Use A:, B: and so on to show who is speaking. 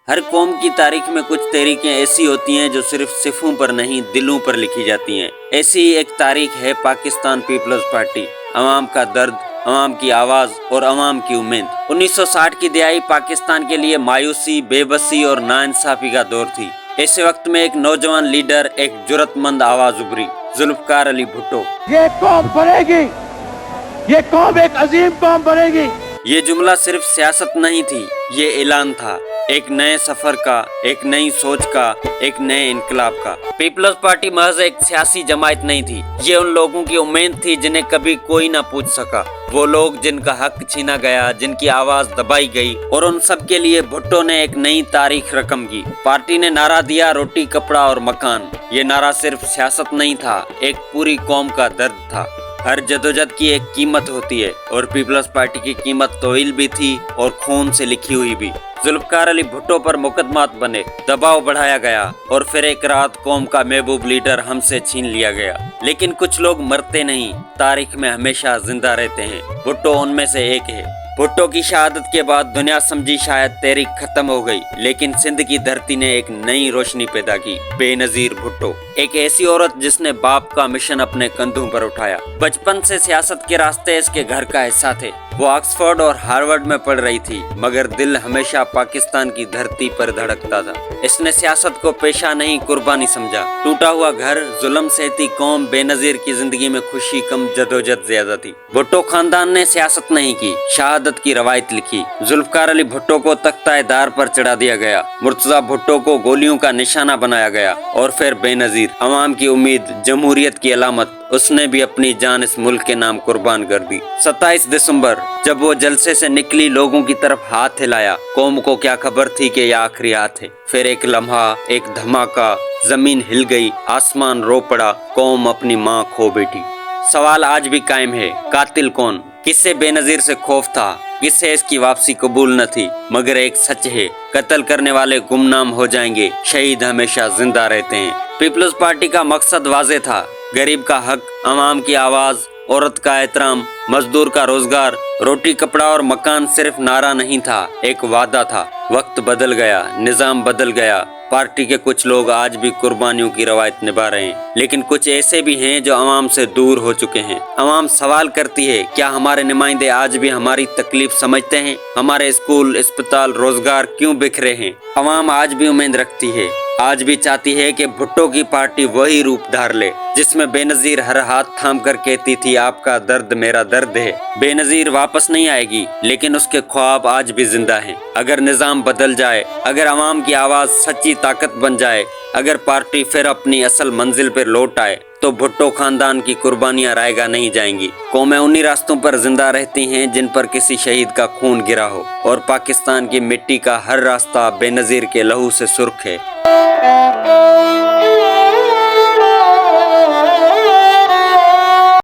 A: ہر قوم کی تاریخ میں کچھ تحریکیں ایسی ہوتی ہیں جو صرف صفوں پر نہیں دلوں پر لکھی جاتی ہیں۔ ایسی ہی ایک تاریخ ہے پاکستان پیپلز پارٹی۔ عوام کا درد، عوام کی آواز اور عوام کی امید۔ 1960 کی دہائی پاکستان کے لیے مایوسی، بے بسی اور ناانصافی کا دور تھی۔ ایسے وقت میں ایک نوجوان لیڈر، ایک جرأت مند آواز ابھری، ذوالفقار علی بھٹو۔
B: یہ قوم بنے گی، یہ قوم ایک عظیم قوم بنے گی۔
A: یہ جملہ صرف سیاست نہیں تھی، یہ اعلان تھا، ایک نئے سفر کا، ایک نئی سوچ کا، ایک نئے انقلاب کا۔ پیپلز پارٹی محض ایک سیاسی جماعت نہیں تھی، یہ ان لوگوں کی امید تھی جنہیں کبھی کوئی نہ پوچھ سکا۔ وہ لوگ جن کا حق چھینا گیا، جن کی آواز دبائی گئی، اور ان سب کے لیے بھٹو نے ایک نئی تاریخ رقم کی۔ پارٹی نے نعرہ دیا، روٹی، کپڑا اور مکان۔ یہ نعرہ صرف سیاست نہیں تھا، ایک پوری قوم کا درد تھا۔ ہر جدوجہد کی ایک قیمت ہوتی ہے، اور پیپلز پارٹی کی قیمت طویل بھی تھی اور خون سے لکھی ہوئی بھی۔ ذوالفقار علی بھٹو پر مقدمات بنے، دباؤ بڑھایا گیا، اور پھر ایک رات قوم کا محبوب لیڈر ہم سے چھین لیا گیا۔ لیکن کچھ لوگ مرتے نہیں، تاریخ میں ہمیشہ زندہ رہتے ہیں۔ بھٹو ان میں سے ایک ہے۔ بھٹو کی شہادت کے بعد دنیا سمجھی شاید تحریک ختم ہو گئی، لیکن سندھ کی دھرتی نے ایک نئی روشنی پیدا کی۔ بے نظیر بھٹو، ایک ایسی عورت جس نے باپ کا مشن اپنے کندھوں پر اٹھایا۔ بچپن سے سیاست کے راستے اس کے گھر کا حصہ تھے۔ وہ آکسفورڈ اور ہارورڈ میں پڑھ رہی تھی، مگر دل ہمیشہ پاکستان کی دھرتی پر دھڑکتا تھا۔ اس نے سیاست کو پیشہ نہیں، قربانی سمجھا۔ ٹوٹا ہوا گھر، ظلم سہتی قوم، بے نظیر کی زندگی میں خوشی کم، جدوجہد زیادہ تھی۔ بھٹو خاندان نے سیاست نہیں کی، شہادت کی روایت لکھی۔ ذوالفقار علی بھٹو کو تختہ دار پر چڑھا دیا گیا، مرتضیٰ بھٹو کو گولیوں کا نشانہ بنایا گیا، اور پھر بے نظیر، عوام کی امید، جمہوریت کی علامت، اس نے بھی اپنی جان اس ملک کے نام قربان کر دی۔ 27 دسمبر جب وہ جلسے سے نکلی، لوگوں کی طرف ہاتھ ہلایا۔ قوم کو کیا خبر تھی کہ یہ آخری ہاتھ ہے؟ پھر ایک لمحہ، ایک دھماکہ، زمین ہل گئی، آسمان رو پڑا، قوم اپنی ماں کھو بیٹھی۔ سوال آج بھی قائم ہے، قاتل کون؟ کس سے بے نظیر سے خوف تھا؟ کس سے اس کی واپسی قبول نہ تھی؟ مگر ایک سچ ہے، قتل کرنے والے گمنام ہو جائیں گے، شہید ہمیشہ زندہ رہتے ہیں۔ پیپلز پارٹی کا مقصد واضح تھا، غریب کا حق، عوام کی آواز، عورت کا احترام، مزدور کا روزگار۔ روٹی، کپڑا اور مکان صرف نعرہ نہیں تھا، ایک وعدہ تھا۔ وقت بدل گیا، نظام بدل گیا، پارٹی کے کچھ لوگ آج بھی قربانیوں کی روایت نبھا رہے ہیں، لیکن کچھ ایسے بھی ہیں جو عوام سے دور ہو چکے ہیں۔ عوام سوال کرتی ہے، کیا ہمارے نمائندے آج بھی ہماری تکلیف سمجھتے ہیں؟ ہمارے اسکول، اسپتال، روزگار کیوں بکھرے ہیں؟ عوام آج بھی امید رکھتی ہے، آج بھی چاہتی ہے کہ بھٹو کی پارٹی وہی روپ دھار لے جس میں بے نظیر ہر ہاتھ تھام کر کہتی تھی، آپ کا درد میرا درد ہے۔ بے نظیر واپس نہیں آئے گی، لیکن اس کے خواب آج بھی زندہ ہیں۔ اگر نظام بدل جائے، اگر عوام کی آواز سچی طاقت بن جائے، اگر پارٹی پھر اپنی اصل منزل پر لوٹ آئے، تو بھٹو خاندان کی قربانیاں رائے گاہ نہیں جائیں گی۔ قومیں انہی راستوں پر زندہ رہتی ہیں جن پر کسی شہید کا خون گرا ہو، اور پاکستان کی مٹی کا ہر راستہ بے نظیر کے لہو سے سرخ ہے۔